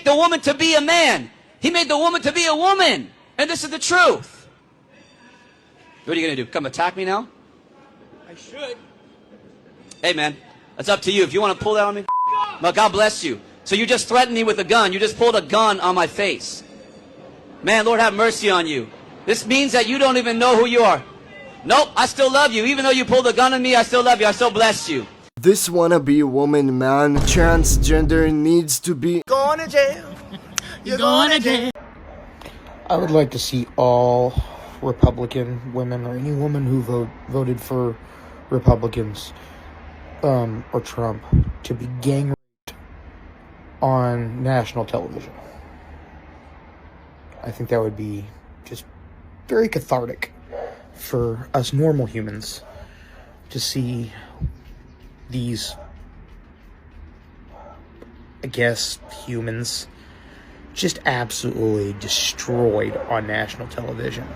make the woman to be a man. He made the woman to be a woman. And this is the truth. What are you going to do? Come attack me now? I should. Hey, man, it's up to you. If you want to pull that on me, well, God bless you. So you just threatened me with a gun. You just pulled a gun on my face. Man, Lord have mercy on you. This means that you don't even know who you are. Nope, I still love you. Even though you pulled a gun on me, I still love you. I still bless you. This wannabe woman, man, transgender, needs to be Going to jail. You're going to jail. I would like to see all Republican women, or any woman who voted for Republicans or Trump, to be gang raped on national television. I think that would be just very cathartic for us normal humans to see these, I guess, humans just absolutely destroyed on national television.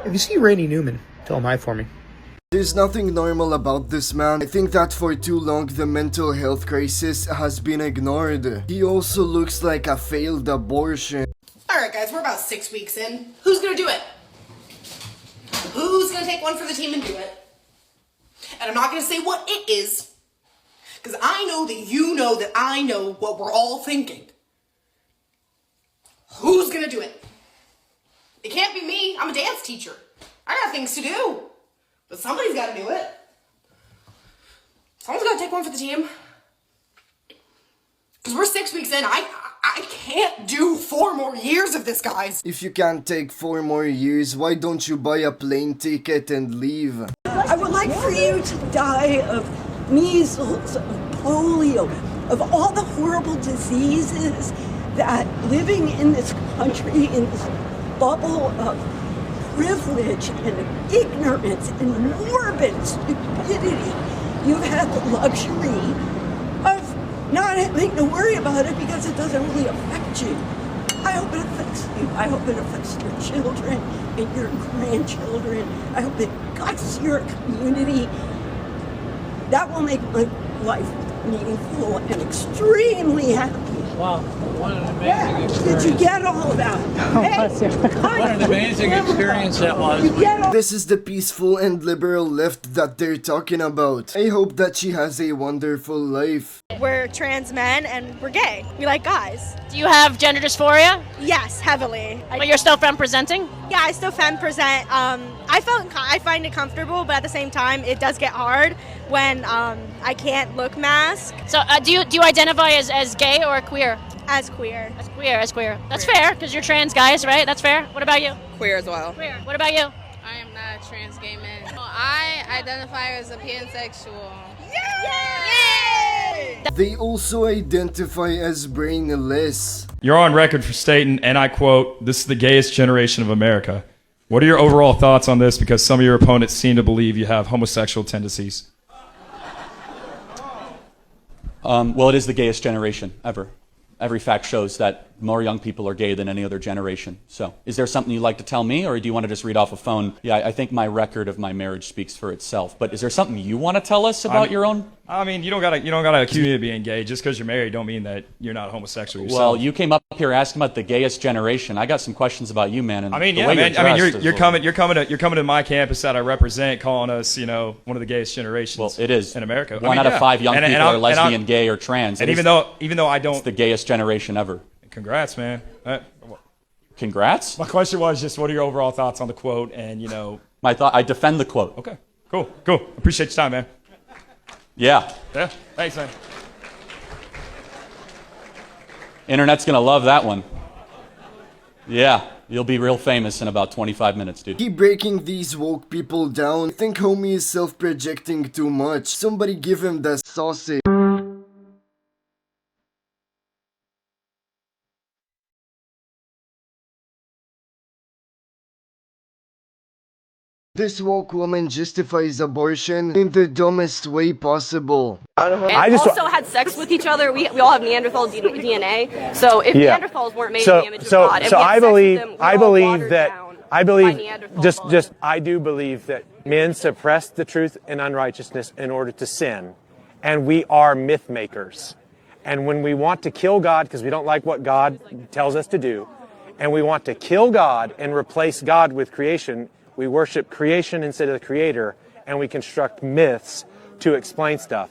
If you see Randy Newman, tell him hi for me. There's nothing normal about this man. I think that for too long the mental health crisis has been ignored. He also looks like a failed abortion. Alright guys, we're about 6 weeks in. Who's gonna do it? Who's gonna take one for the team and do it? And I'm not gonna say what it is, because I know that you know that I know what we're all thinking. Who's gonna do it? It can't be me. I'm a dance teacher. I got things to do. But somebody's gotta do it. Someone's gotta take one for the team. Because we're 6 weeks in. I can't do 4 more years of this, guys. If you can't take 4 more years, why don't you buy a plane ticket and leave? I would like for you to die of measles, of polio, of all the horrible diseases that living in this country, in this bubble of privilege and ignorance and morbid stupidity, you've had the luxury of not having to worry about it because it doesn't really affect you. I hope it affects you. I hope it affects your children and your grandchildren. I hope it guts your community. That will make my life meaningful and extremely happy. Wow, what an amazing experience. Did you get all of that? What an amazing experience that was. This is the peaceful and liberal left that they're talking about. I hope that she has a wonderful life. We're trans men and we're gay. We like guys. Do you have gender dysphoria? Yes, heavily. But you're still femme presenting? Yeah, I still femme present. I find it comfortable, but at the same time, it does get hard when I can't look mask. So do you identify as gay or queer? As queer. As queer. That's fair, because you're trans guys, right? That's fair. What about you? Queer as well. Queer. What about you? I am not a trans gay man. I identify as a pansexual. Yay! They also identify as brainless. You're on record for stating, and I quote, "This is the gayest generation of America." What are your overall thoughts on this? Because some of your opponents seem to believe you have homosexual tendencies. Well, it is the gayest generation ever. Every fact shows that more young people are gay than any other generation. So, is there something you'd like to tell me, or do you want to just read off a phone? Yeah, I think my record of my marriage speaks for itself. But is there something you want to tell us about your own? I mean, you don't gotta accuse me of being gay. Just because you're married don't mean that you're not homosexual yourself. Well, you came up here asking about the gayest generation. I got some questions about you, man. And I mean, the yeah, way man. you're I mean, dressed you're coming to my campus that I represent, calling us, one of the gayest generations. Well, it is in America. One out of 5 young people are lesbian, gay, or trans. And even though I don't, it's the gayest generation ever. Congrats, man. Congrats? My question was just, what are your overall thoughts on the quote? And my thought. I defend the quote. Okay, cool. Appreciate your time, man. Yeah. Thanks, man. Internet's gonna love that one. Yeah, you'll be real famous in about 25 minutes, dude. Keep breaking these woke people down. I think homie is self-projecting too much. Somebody give him the sausage. This woke woman justifies abortion in the dumbest way possible. And also had sex with each other. We all have Neanderthal DNA. So if Neanderthals weren't made in the image of God, so I do believe that men suppress the truth and unrighteousness in order to sin, and we are myth makers. And when we want to kill God because we don't like what God tells us to do, and we want to kill God and replace God with creation, we worship creation instead of the creator, and we construct myths to explain stuff.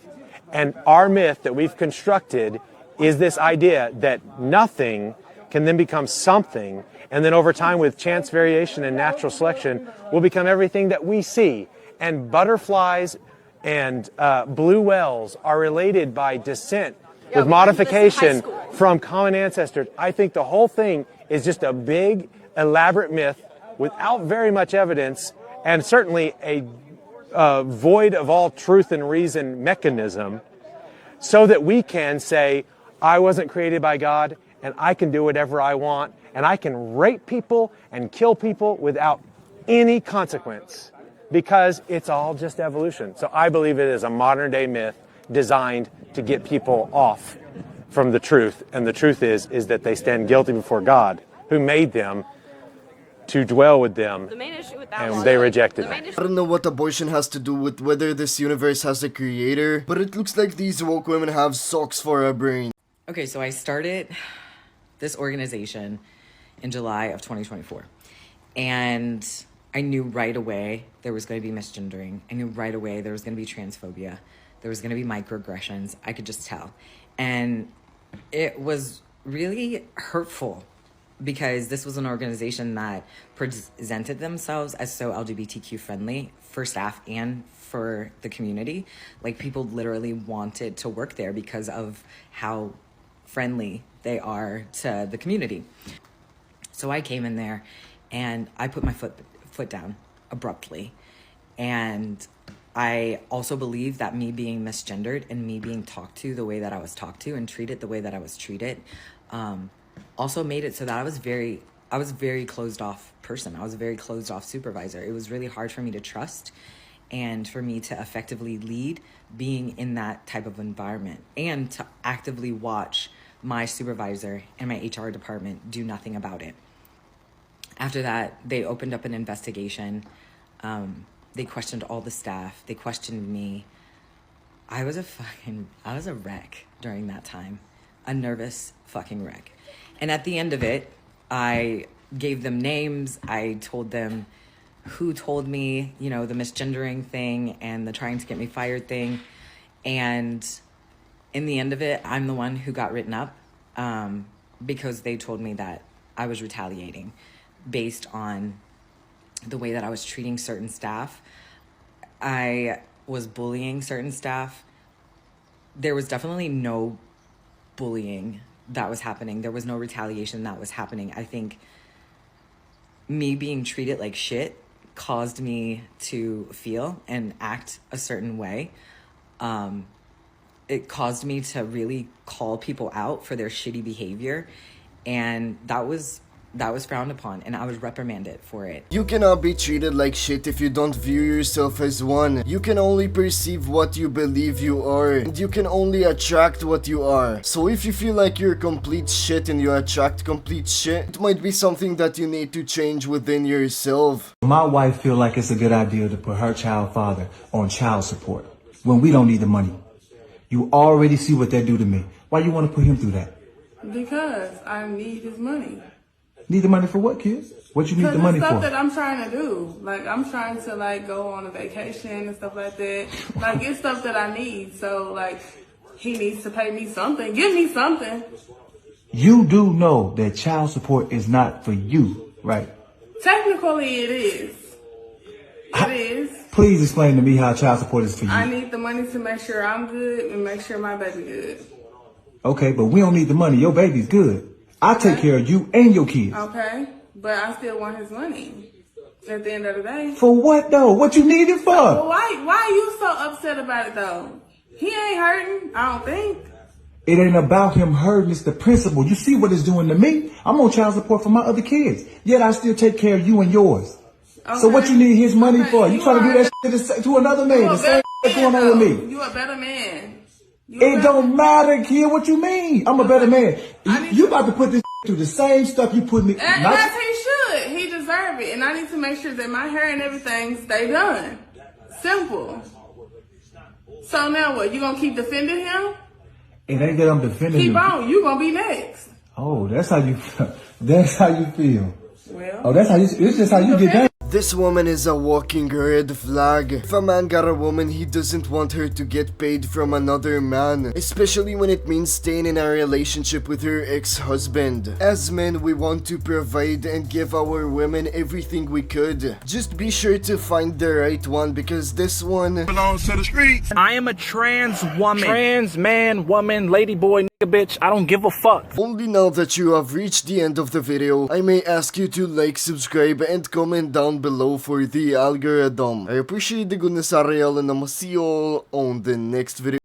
And our myth that we've constructed is this idea that nothing can then become something, and then over time with chance variation and natural selection will become everything that we see. And butterflies and blue whales are related by descent with modification from common ancestors. I think the whole thing is just a big, elaborate myth without very much evidence, and certainly a void of all truth and reason mechanism, so that we can say, I wasn't created by God, and I can do whatever I want, and I can rape people and kill people without any consequence, because it's all just evolution. So I believe it is a modern day myth designed to get people off from the truth. And the truth is that they stand guilty before God, who made them to dwell with them, The main issue with that and one, they rejected the main it. I don't know what abortion has to do with whether this universe has a creator, but it looks like these woke women have socks for a brain. Okay, so I started this organization in July of 2024. And I knew right away there was going to be misgendering. I knew right away there was going to be transphobia. There was going to be microaggressions. I could just tell. And it was really hurtful because this was an organization that presented themselves as so LGBTQ friendly for staff and for the community. Like, people literally wanted to work there because of how friendly they are to the community. So I came in there and I put my foot down abruptly. And I also believe that me being misgendered and me being talked to the way that I was talked to and treated the way that I was treated also made it so that I was very closed off person. I was a very closed off supervisor. It was really hard for me to trust and for me to effectively lead being in that type of environment, and to actively watch my supervisor and my HR department do nothing about it. After that, they opened up an investigation. They questioned all the staff. They questioned me. I was a wreck during that time. A nervous fucking wreck. And at the end of it, I gave them names. I told them who told me, the misgendering thing and the trying to get me fired thing. And in the end of it, I'm the one who got written up because they told me that I was retaliating based on the way that I was treating certain staff. I was bullying certain staff. There was definitely no bullying that was happening. There was no retaliation that was happening. I think me being treated like shit caused me to feel and act a certain way. It caused me to really call people out for their shitty behavior, and that was frowned upon, and I was reprimanded for it. You cannot be treated like shit if you don't view yourself as one. You can only perceive what you believe you are, and you can only attract what you are. So if you feel like you're complete shit and you attract complete shit, it might be something that you need to change within yourself. My wife feel like it's a good idea to put her child father on child support when we don't need the money. You already see what that do to me. Why you want to put him through that? Because I need his money. Need the money for what, kids? What you need the money for? Stuff that I'm trying to do. Like, I'm trying to, go on a vacation and stuff like that. Like, it's stuff that I need. So, he needs to pay me something. Give me something. You do know that child support is not for you, right? Technically, it is. It is. Please explain to me how child support is for you. I need the money to make sure I'm good and make sure my baby good. Okay, but we don't need the money. Your baby's good. I take care of you and your kids. Okay, but I still want his money at the end of the day. For what, though? What you need it for? Well, why are you so upset about it, though? He ain't hurting, I don't think. It ain't about him hurting. It's the principle. You see what it's doing to me? I'm on child support for my other kids. Yet I still take care of you and yours. Okay. So what you need his money for? You trying to do that shit to another man? The same thing going on with me. You a better man. It don't matter, kid. What you mean? I'm a better man. You about to put this through the same stuff you put me. As he should. He deserve it. And I need to make sure that my hair and everything stay done. Simple. So now what? You gonna keep defending him? It ain't that I'm defending Keep you. on. You gonna be next. Oh, that's how you. That's how you feel. Well. Oh, that's how you. It's just how you get down. This woman is a walking red flag. If a man got a woman, he doesn't want her to get paid from another man, especially when it means staying in a relationship with her ex-husband. As men, we want to provide and give our women everything we could. Just be sure to find the right one, because this one belongs to the streets. I am a trans woman. Trans man, woman, lady boy, nigga, bitch. I don't give a fuck. Only now that you have reached the end of the video, I may ask you to like, subscribe, and comment down below for the algorithm. I appreciate the goodness, Ariel, and I'll see you all on the next video.